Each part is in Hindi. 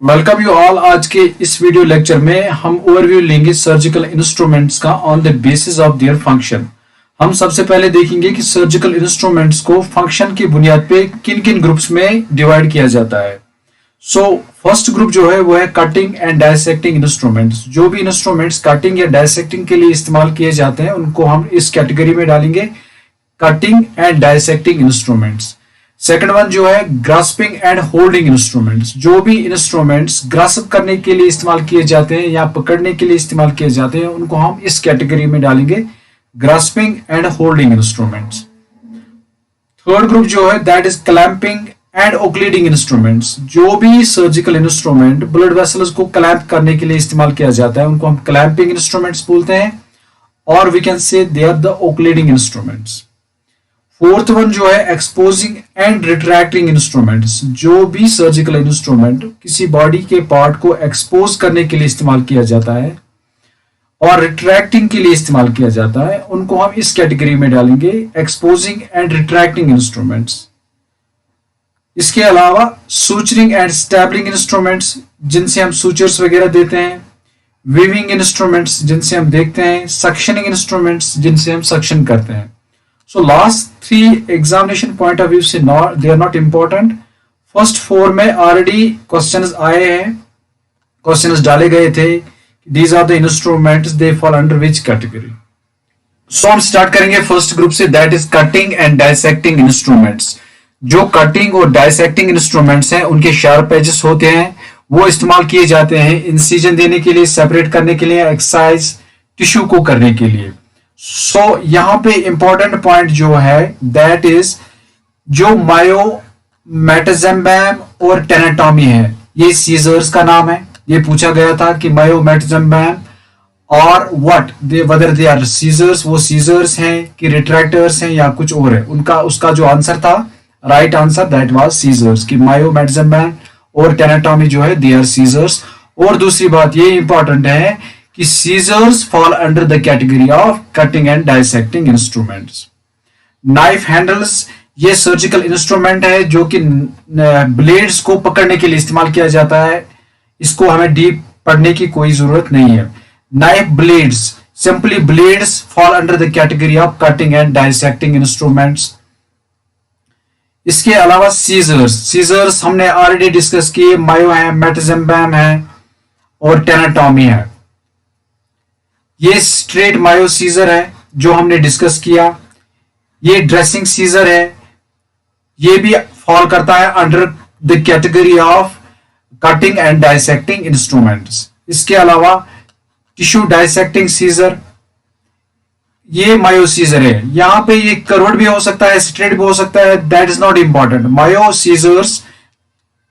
Welcome you all. आज के इस वीडियो लेक्चर में हम ओवरव्यू लेंगे सर्जिकल इंस्ट्रूमेंट्स का on the basis of their function. हम सबसे पहले देखेंगे कि सर्जिकल इंस्ट्रूमेंट्स को फंक्शन की बुनियाद पे किन किन ग्रुप्स में डिवाइड किया जाता है। फर्स्ट ग्रुप जो है वो है कटिंग एंड डायसेक्टिंग इंस्ट्रूमेंट्स। जो भी इंस्ट्रूमेंट्स कटिंग या डायसेक्टिंग के लिए इस्तेमाल किए जाते हैं उनको हम इस कैटेगरी में डालेंगे, cutting and dissecting instruments. Second one जो है ग्रास्पिंग एंड होल्डिंग इंस्ट्रूमेंट्स। जो भी इंस्ट्रूमेंट्स ग्रास्प करने के लिए इस्तेमाल किए जाते हैं या पकड़ने के लिए इस्तेमाल किए जाते हैं उनको हम इस कैटेगरी में डालेंगे, grasping and holding instruments. Third group जो है that is clamping and occluding instruments. जो भी सर्जिकल इंस्ट्रूमेंट ब्लड वेसल्स को क्लैंप करने के लिए इस्तेमाल किया जाता है उनको हम क्लैंपिंग इंस्ट्रूमेंट्स बोलते हैं, और we can say they are the occluding instruments. Fourth one जो है एक्सपोजिंग एंड रिट्रैक्टिंग इंस्ट्रूमेंट्स। जो भी सर्जिकल इंस्ट्रूमेंट किसी बॉडी के पार्ट को एक्सपोज करने के लिए इस्तेमाल किया जाता है और रिट्रैक्टिंग के लिए इस्तेमाल किया जाता है उनको हम इस कैटेगरी में डालेंगे, एक्सपोजिंग एंड रिट्रैक्टिंग इंस्ट्रूमेंट्स। इसके अलावा सूचरिंग एंड स्टैबलिंग इंस्ट्रूमेंट्स जिनसे हम सूचर्स वगैरह देते हैं, वीविंग इंस्ट्रूमेंट्स जिनसे हम देखते हैं, सक्शनिंग इंस्ट्रूमेंट्स जिनसे हम सक्शन करते हैं। So last three examination point of view से they are not important. First four में already questions आए हैं, questions डाले गए थे। These are the instruments, they fall under which category? So हम start करेंगे first group से, that is cutting and dissecting instruments. जो cutting और dissecting instruments हैं उनके sharp edges होते हैं, वो इस्तेमाल किए जाते हैं incision देने के लिए, separate करने के लिए, excise tissue को करने के लिए। यहां पे इंपॉर्टेंट पॉइंट जो है दैट इज जो मायो मेटाजेम्बैम और टेनेटोमी है, ये सीजर्स का नाम है। ये पूछा गया था कि मायो मेटाजेम्बैम और whether they are सीजर्स, वो सीजर्स हैं कि रिट्रैक्टर्स हैं या कुछ और है। उसका जो आंसर था, right answer that was scissors, कि मायो मेटाजेम्बैम और टेनेटोमी जो है दे आर सीजर्स। और दूसरी बात ये इंपॉर्टेंट है कि scissors fall under the category of cutting and dissecting instruments. Knife handles ये सर्जिकल इंस्ट्रूमेंट है जो कि ब्लेड्स को पकड़ने के लिए इस्तेमाल किया जाता है। इसको हमें डीप पढ़ने की कोई जरूरत नहीं है। Knife blades, simply blades fall under the category of cutting and dissecting instruments. इसके अलावा सीजर्स हमने ऑलरेडी डिस्कस किए, मायो है, मेटाजेम्बैम है और टेनेटोमी है। ये स्ट्रेट मायो सीजर है जो हमने डिस्कस किया। ये ड्रेसिंग सीजर है, ये भी फॉल करता है under the category of cutting and dissecting instruments. इसके अलावा टिश्यू डायसेक्टिंग सीजर, ये मायो सीजर है। यहां पे ये कर्व्ड भी हो सकता है, स्ट्रेट भी हो सकता है, that is not important. Mayo scissors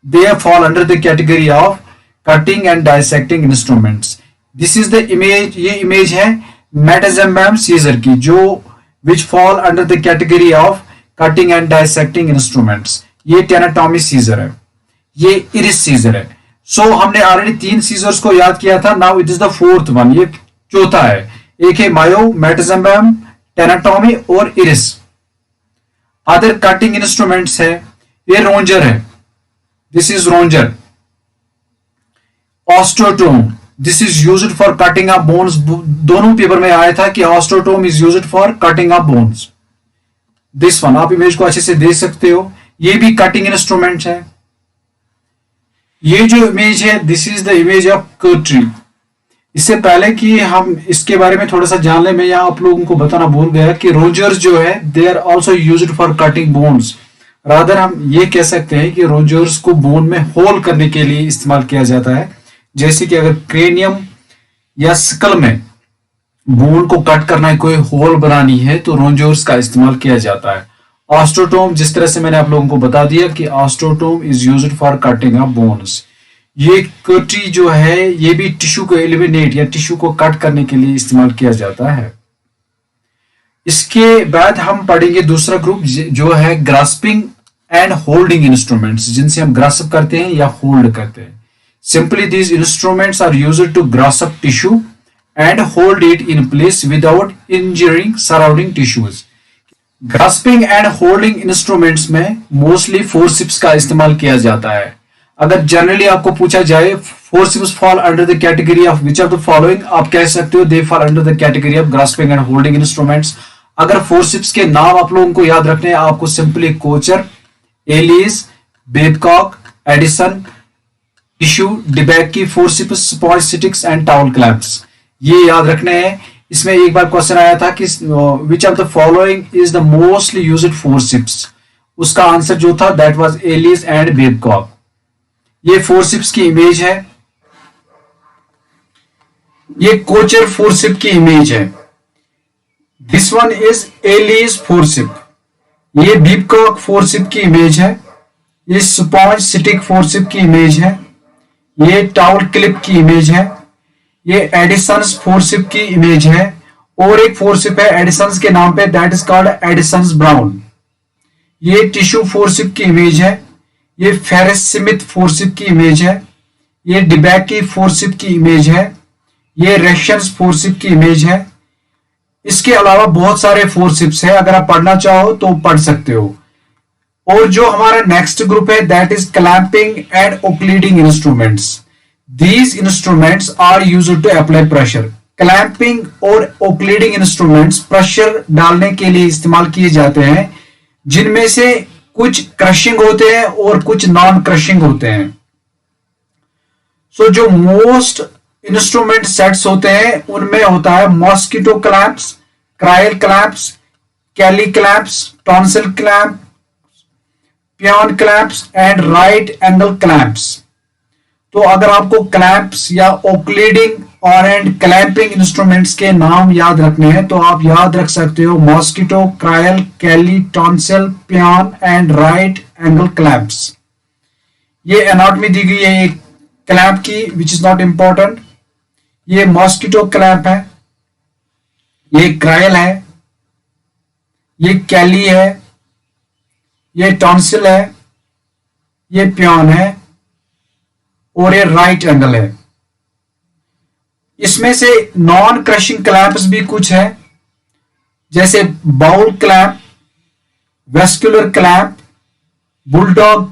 they fall under the category of cutting and dissecting instruments. This is the image, ये इमेज है मेटाजेम्बैम सीजर की, जो which fall under the category of cutting and dissecting instruments. ये टेनेटोमी सीजर है, ये इरिस सीजर है। हमने ऑलरेडी 3 सीजर्स को याद किया था, now it is the fourth one, ये चौथा है। एक है मायो, मेटाजेम्बैम, टेनेटोमी और इरिस। अदर कटिंग इंस्ट्रूमेंट्स है, ये रोंजर है, this is rongeur. Osteotome, this is used for cutting of bones. दोनों पेपर में आया था कि osteotome is used for cutting of bones. This one, आप इमेज को अच्छे से देख सकते हो, ये भी कटिंग इंस्ट्रूमेंट है। ये जो इमेज है this is the image of cautery. इससे पहले कि हम इसके बारे में थोड़ा सा जान लें, मैं यहाँ आप लोगों को बताना भूल गया कि रोजर्स जो है they are also used for cutting bones. Rather हम ये कह सकते हैं कि रोजर्स को बोन में होल करने के लिए इस्तेमाल किया जाता है। जैसे कि अगर क्रेनियम या स्कल में बोन को कट करना है, कोई होल बनानी है, तो रोंजर्स का इस्तेमाल किया जाता है। ऑस्टोटोम, जिस तरह से मैंने आप लोगों को बता दिया कि osteotome is used for cutting of bones. ये कटरी जो है ये भी टिश्यू को एलिमिनेट या टिश्यू को कट करने के लिए इस्तेमाल किया जाता है। इसके बाद हम पढ़ेंगे दूसरा ग्रुप जो है ग्रास्पिंग एंड होल्डिंग इंस्ट्रूमेंट्स, जिनसे हम ग्रास्प करते हैं या होल्ड करते हैं। Simply these instruments are used to grasp tissue and hold it in place without injuring surrounding tissues. Grasping and holding instruments में mostly forceps का इस्तेमाल किया जाता है। अगर जनरली आपको पूछा जाए forceps fall under the category of which of the following, आप कह सकते हो they fall under the category of grasping and holding instruments. अगर फोर्सिप्स के नाम आप लोगों को याद रखने हैं, आपको simply Kocher, Allis, Babcock, Adson, tissue, DeBakey, forceps, sponge sticks and towel clamps, ये याद रखने हैं। इसमें एक बार क्वेश्चन आया था कि which of the following is the mostly used forceps, उसका आंसर जो था that was Allis and Babcock. ये फोर्सिप्स की इमेज है, ये कोचर फोर्सिप की इमेज है। This one is Allis forcep. ये बेबकॉक फोर्सिप की इमेज है। ये स्पॉन्ज स्टिक फोर्सिप की इमेज है। ये टाउल क्लिप की इमेज है। ये एडिसन्स फोर्सिप की इमेज है। और एक फोर्सिप है एडिसन्स के नाम पे, that is called Edison's brown. ये टिश्यू फोर्सिप की इमेज है। ये फेरिस स्मिथ फोर्सिप की इमेज है। ये डिबेकी फोर्सिप की इमेज है। ये रेशंस फोर्सिप की इमेज है। इसके अलावा बहुत सारे फोर्सिप्स है, अगर आप पढ़ना चाहो तो पढ़ सकते हो। और जो हमारा नेक्स्ट ग्रुप है that is clamping and occluding instruments. These instruments are used to apply pressure. Clamping और ओक्लीडिंग इंस्ट्रूमेंट्स प्रेशर डालने के लिए इस्तेमाल किए जाते हैं, जिनमें से कुछ क्रशिंग होते हैं और कुछ नॉन क्रशिंग होते हैं। सो जो मोस्ट इंस्ट्रूमेंट सेट्स होते हैं उनमें होता है mosquito clamps, Crile clamps, Kelly clamps, tonsil clamp, Pean clamps and right angle clamps. तो अगर आपको क्लैंप्स या ओक्लीडिंग और एंड क्लैंपिंग इंस्ट्रूमेंट्स के नाम याद रखने हैं तो आप याद रख सकते हो mosquito, Crile, Kelly, tonsil, Pean and right angle clamps. ये एनाटॉमी दी गई है एक क्लैंप की विच इज नॉट इंपॉर्टेंट। ये मॉस्किटो क्लैंप है, ये क्रायल है, ये कैली है, ये टॉन्सिल है, ये पियन है और ये राइट एंगल है। इसमें से नॉन क्रशिंग क्लैंप्स भी कुछ है, जैसे bowel clamp, vascular clamp, bulldog.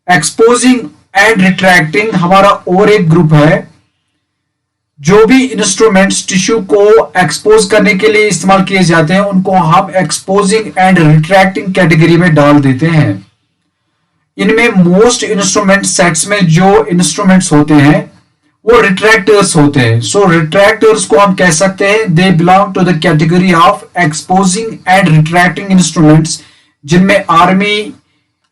Exposing and retracting हमारा और एक ग्रुप है। जो भी इंस्ट्रूमेंट्स टिश्यू को एक्सपोज करने के लिए इस्तेमाल किए जाते हैं उनको हम एक्सपोजिंग एंड रिट्रैक्टिंग कैटेगरी में डाल देते हैं। इनमें मोस्ट इंस्ट्रूमेंट सेट्स में जो इंस्ट्रूमेंट्स होते हैं वो रिट्रैक्टर्स होते हैं। सो रिट्रैक्टर्स को हम कह सकते हैं they belong to the category of exposing and retracting instruments, जिनमें आर्मी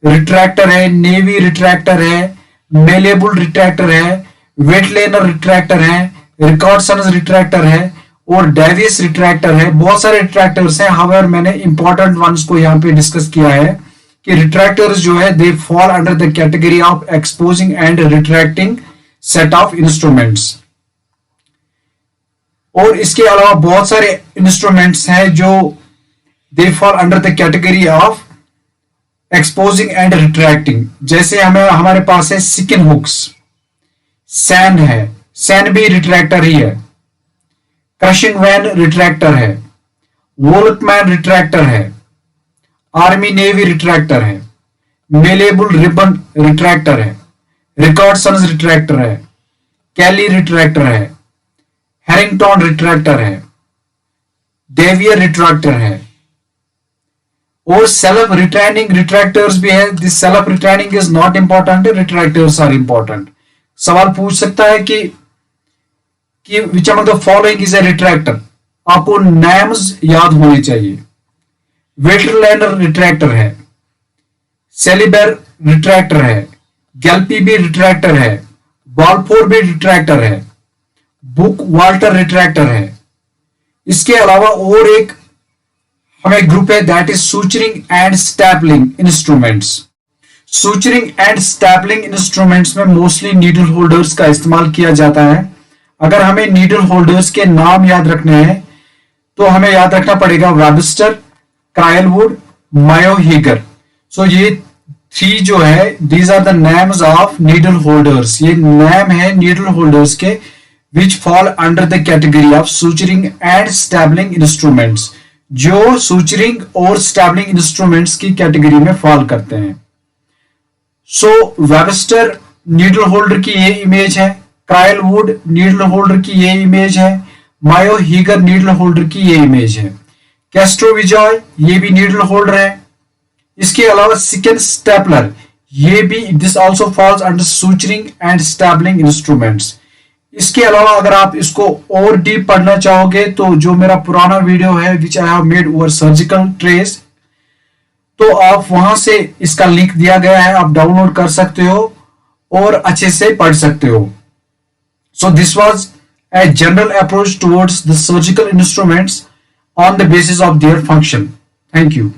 रिट्रैक्टर है, नेवी रिट्रैक्टर है, मेलेबल रिट्रैक्टर है, वेटलेनर रिट्रैक्टर है, रिकॉर्डसन्स रिट्रैक्टर है और डेविस रिट्रैक्टर है। बहुत सारे रिट्रैक्टर्स हैं, हाउएवर मैंने इंपॉर्टेंट वंस को यहां पे डिस्कस किया है कि रिट्रैक्टर्स जो है दे fall under the category of exposing and retracting set of instruments. और इसके अलावा बहुत सारे इंस्ट्रूमेंट्स हैं जो दे fall under the category of exposing and retracting. जैसे हमारे पास है सिकिन हुक्स, सैंड है, सैंड भी रिट्रैक्टर ही है, क्रशिंग वैन रिट्रैक्टर है, वोल्कमैन रिट्रैक्टर है, आर्मी नेवी रिट्रैक्टर है, मेलेबल रिबन रिट्रैक्टर है, रिकॉर्डसन्स रिट्रैक्टर है, कैली रिट्रैक्टर है, हैरिंगटन रिट्रैक्टर है, डेवियर रिट्रैक्टर है और सेल्फ रिटर्निंग रिट्रैक्टर्स भी है। This self returning is not important, retractors are important. सवाल पूछ सकता है कि which among the following is a retractor, आपको नेम्स याद होने चाहिए। वेटरलैंडर रिट्रैक्टर है, सेलिबर रिट्रैक्टर है, गैल्पी भी रिट्रैक्टर है, बॉलफोर भी रिट्रैक्टर है, बुक वाल्टर रिट्रैक्टर है। इसके अलावा और एक हमें ग्रुप है that is suturing and stapling instruments. Suturing and stapling instruments में मोस्टली नीडल होल्डर्स का इस्तेमाल किया जाता है। अगर हमें नीडल होल्डर्स के नाम याद रखने हैं तो हमें याद रखना पड़ेगा वेबस्टर, क्रायलवुड, मायोहीगर। सो ये थ्री जो है these are the names of needle holders. ये नेम है नीडल होल्डर्स के which fall under the category of suturing and stapling instruments, जो सूचरिंग और स्टैबलिंग इंस्ट्रूमेंट्स की कैटेगरी में फॉल करते हैं। सो वेबस्टर नीडल होल्डर की ये इमेज है, काइल वुड नीडल होल्डर की ये इमेज है, मायो हीगर नीडल होल्डर की ये इमेज है, कैस्ट्रो विजॉय ये भी नीडल होल्डर है। इसके अलावा सिकेन स्टेपलर ये भी, this also falls under suturing and स्टेबलिंग instruments. इसके अलावा अगर आप इसको और डीप पढ़ना चाहोगे तो जो मेरा पुराना वीडियो है which I have made over surgical trays, तो आप वहां से इसका लिंक दिया गया है, आप डाउनलोड कर सकते हो और अच्छे से पढ़ सकते हो। So this was a general approach towards the surgical instruments on the basis of their function. Thank you.